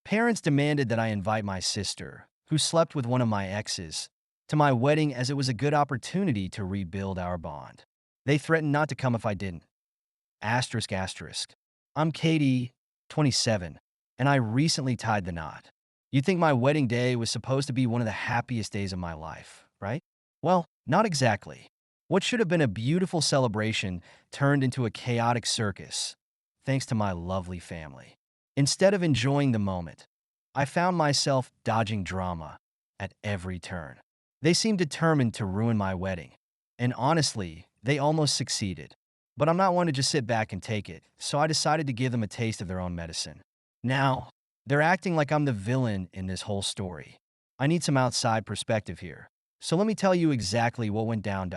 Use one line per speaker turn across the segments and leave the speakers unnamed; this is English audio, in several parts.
Parents demanded that I invite my sister, who slept with one of my exes, to my wedding as it was a good opportunity to rebuild our bond. They threatened not to come if I didn't. Asterisk asterisk. I'm Katie, 27, and I recently tied the knot. You'd think my wedding day was supposed to be one of the happiest days of my life, right? Well, not exactly. What should have been a beautiful celebration turned into a chaotic circus, thanks to my lovely family. Instead of enjoying the moment, I found myself dodging drama at every turn. They seemed determined to ruin my wedding, and honestly, they almost succeeded. But I'm not one to just sit back and take it, so I decided to give them a taste of their own medicine. Now, they're acting like I'm the villain in this whole story. I need some outside perspective here. So let me tell you exactly what went down.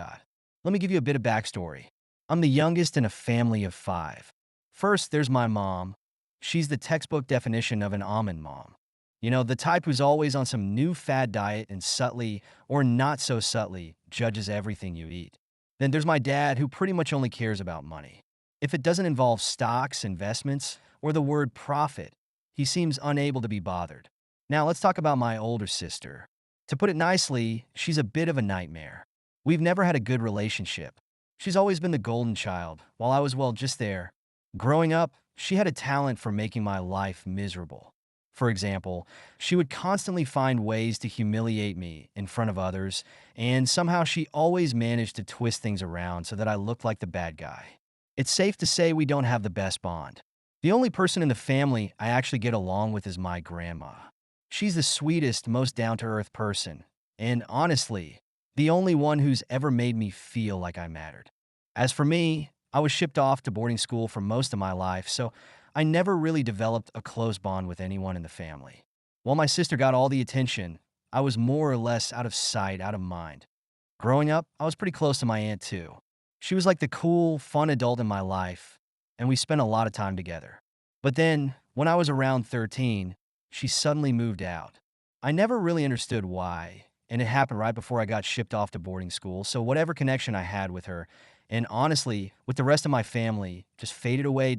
Let me give you a bit of backstory. I'm the youngest in a family of 5. First, there's my mom. She's the textbook definition of an almond mom. You know, the type who's always on some new fad diet and subtly, or not so subtly, judges everything you eat. Then there's my dad, who pretty much only cares about money. If it doesn't involve stocks, investments, or the word profit, he seems unable to be bothered. Now let's talk about my older sister. To put it nicely, she's a bit of a nightmare. We've never had a good relationship. She's always been the golden child, while I was, well, just there. Growing up, she had a talent for making my life miserable. For example, she would constantly find ways to humiliate me in front of others, and somehow she always managed to twist things around so that I looked like the bad guy. It's safe to say we don't have the best bond. The only person in the family I actually get along with is my grandma. She's the sweetest, most down-to-earth person, and honestly, the only one who's ever made me feel like I mattered. As for me, I was shipped off to boarding school for most of my life, so I never really developed a close bond with anyone in the family. While my sister got all the attention, I was more or less out of sight, out of mind. Growing up, I was pretty close to my aunt too. She was like the cool, fun adult in my life, and we spent a lot of time together. But then, when I was around 13, she suddenly moved out. I never really understood why, and it happened right before I got shipped off to boarding school, so whatever connection I had with her, and honestly, with the rest of my family, just faded away.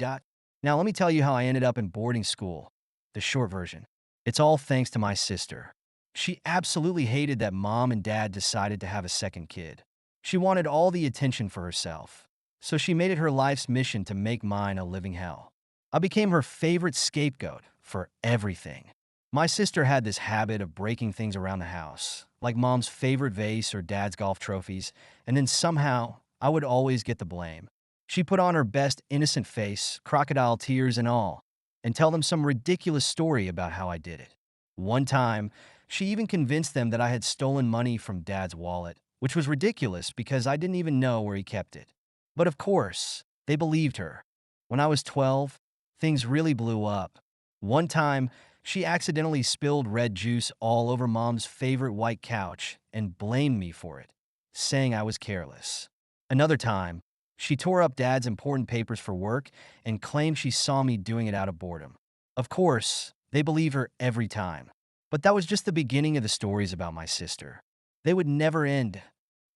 Now, let me tell you how I ended up in boarding school. The short version. It's all thanks to my sister. She absolutely hated that mom and dad decided to have a second kid. She wanted all the attention for herself, so she made it her life's mission to make mine a living hell. I became her favorite scapegoat for everything. My sister had this habit of breaking things around the house, like mom's favorite vase or dad's golf trophies, and then somehow I would always get the blame. She put on her best innocent face, crocodile tears and all, and tell them some ridiculous story about how I did it. One time, she even convinced them that I had stolen money from dad's wallet, which was ridiculous because I didn't even know where he kept it. But of course, they believed her. When I was 12, things really blew up. One time, she accidentally spilled red juice all over mom's favorite white couch and blamed me for it, saying I was careless. Another time, she tore up dad's important papers for work and claimed she saw me doing it out of boredom. Of course, they believe her every time. But that was just the beginning of the stories about my sister. They would never end.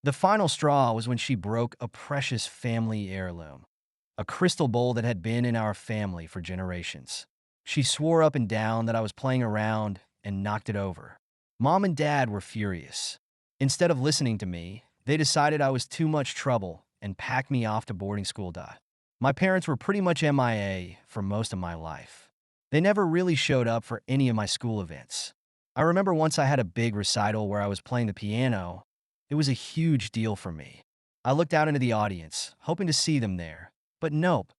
The final straw was when she broke a precious family heirloom, a crystal bowl that had been in our family for generations. She swore up and down that I was playing around and knocked it over. Mom and dad were furious. Instead of listening to me, they decided I was too much trouble and packed me off to boarding school. My parents were pretty much MIA for most of my life. They never really showed up for any of my school events. I remember once I had a big recital where I was playing the piano. It was a huge deal for me. I looked out into the audience, hoping to see them there, but nope,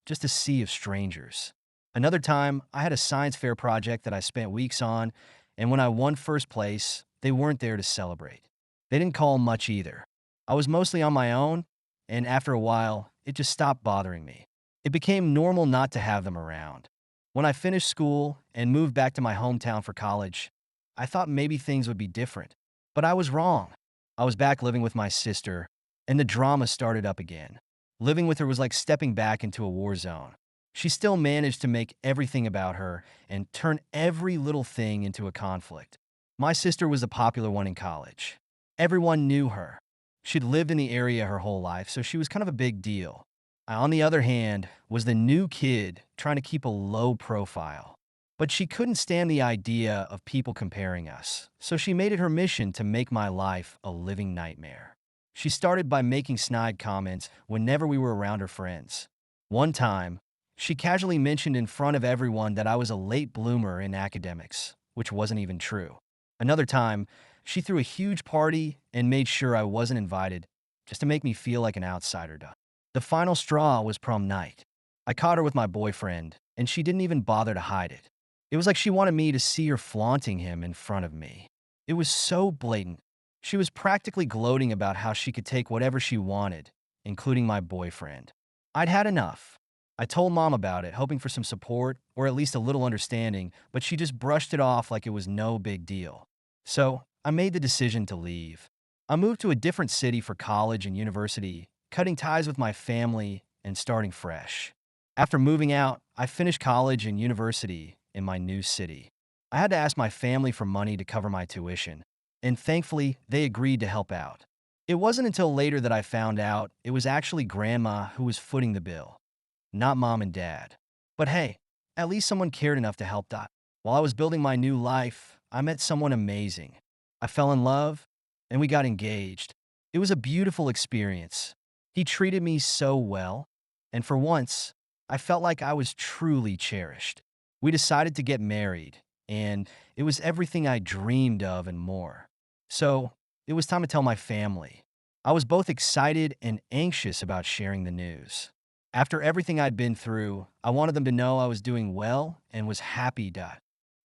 just a sea of strangers. Another time, I had a science fair project that I spent weeks on, and when I won first place, they weren't there to celebrate. They didn't call much either. I was mostly on my own, and after a while, it just stopped bothering me. It became normal not to have them around. When I finished school and moved back to my hometown for college, I thought maybe things would be different, but I was wrong. I was back living with my sister, and the drama started up again. Living with her was like stepping back into a war zone. She still managed to make everything about her and turn every little thing into a conflict. My sister was the popular one in college. Everyone knew her. She'd lived in the area her whole life, so she was kind of a big deal. I, on the other hand, was the new kid trying to keep a low profile. But she couldn't stand the idea of people comparing us, so she made it her mission to make my life a living nightmare. She started by making snide comments whenever we were around her friends. One time, she casually mentioned in front of everyone that I was a late bloomer in academics, which wasn't even true. Another time, she threw a huge party and made sure I wasn't invited, just to make me feel like an outsider. The final straw was prom night. I caught her with my boyfriend, and she didn't even bother to hide it. It was like she wanted me to see her flaunting him in front of me. It was so blatant. She was practically gloating about how she could take whatever she wanted, including my boyfriend. I'd had enough. I told mom about it, hoping for some support or at least a little understanding, but she just brushed it off like it was no big deal. So I made the decision to leave. I moved to a different city for college and university, cutting ties with my family and starting fresh. After moving out, I finished college and university in my new city. I had to ask my family for money to cover my tuition, and thankfully, they agreed to help out. It wasn't until later that I found out it was actually grandma who was footing the bill, not mom and dad. But hey, at least someone cared enough to help. While I was building my new life, I met someone amazing. I fell in love, and we got engaged. It was a beautiful experience. He treated me so well, and for once, I felt like I was truly cherished. We decided to get married, and it was everything I dreamed of and more. So, it was time to tell my family. I was both excited and anxious about sharing the news. After everything I'd been through, I wanted them to know I was doing well and was happy.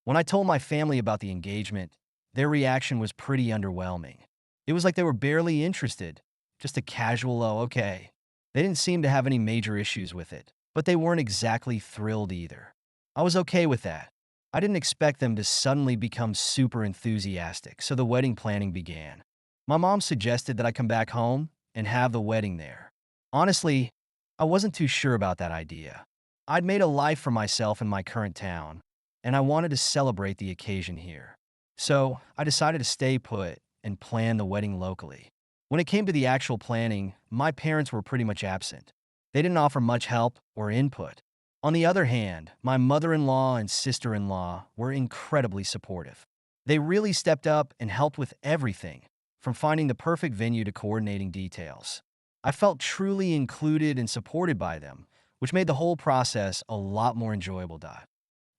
When I told my family about the engagement, their reaction was pretty underwhelming. It was like they were barely interested, just a casual, oh, okay. They didn't seem to have any major issues with it, but they weren't exactly thrilled either. I was okay with that. I didn't expect them to suddenly become super enthusiastic, so the wedding planning began. My mom suggested that I come back home and have the wedding there. Honestly, I wasn't too sure about that idea. I'd made a life for myself in my current town, and I wanted to celebrate the occasion here. So I decided to stay put and plan the wedding locally. When it came to the actual planning, my parents were pretty much absent. They didn't offer much help or input. On the other hand, my mother-in-law and sister-in-law were incredibly supportive. They really stepped up and helped with everything, from finding the perfect venue to coordinating details. I felt truly included and supported by them, which made the whole process a lot more enjoyable.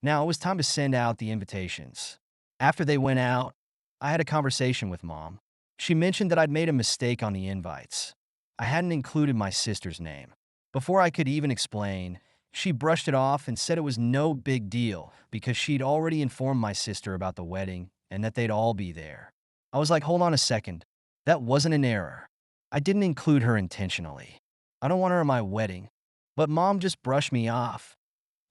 Now it was time to send out the invitations. After they went out, I had a conversation with mom. She mentioned that I'd made a mistake on the invites. I hadn't included my sister's name. Before I could even explain, she brushed it off and said it was no big deal because she'd already informed my sister about the wedding and that they'd all be there. I was like, hold on a second. That wasn't an error. I didn't include her intentionally. I don't want her at my wedding. But mom just brushed me off,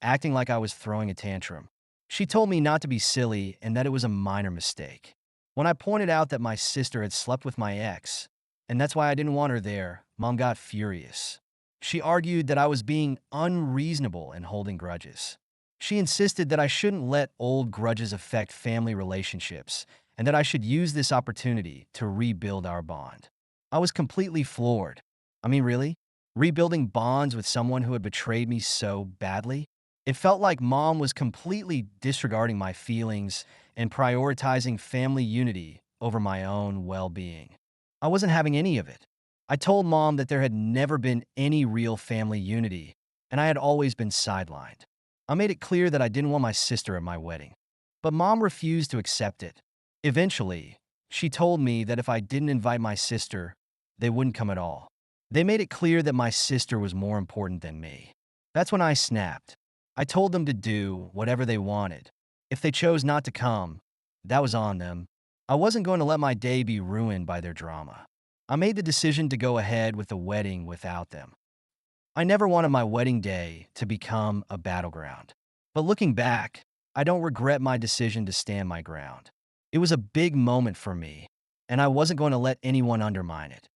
acting like I was throwing a tantrum. She told me not to be silly and that it was a minor mistake. When I pointed out that my sister had slept with my ex, and that's why I didn't want her there, mom got furious. She argued that I was being unreasonable and holding grudges. She insisted that I shouldn't let old grudges affect family relationships and that I should use this opportunity to rebuild our bond. I was completely floored. I mean, really? Rebuilding bonds with someone who had betrayed me so badly? It felt like mom was completely disregarding my feelings and prioritizing family unity over my own well-being. I wasn't having any of it. I told mom that there had never been any real family unity, and I had always been sidelined. I made it clear that I didn't want my sister at my wedding. But mom refused to accept it. Eventually, she told me that if I didn't invite my sister, they wouldn't come at all. They made it clear that my sister was more important than me. That's when I snapped. I told them to do whatever they wanted. If they chose not to come, that was on them. I wasn't going to let my day be ruined by their drama. I made the decision to go ahead with the wedding without them. I never wanted my wedding day to become a battleground. But looking back, I don't regret my decision to stand my ground. It was a big moment for me, and I wasn't going to let anyone undermine it.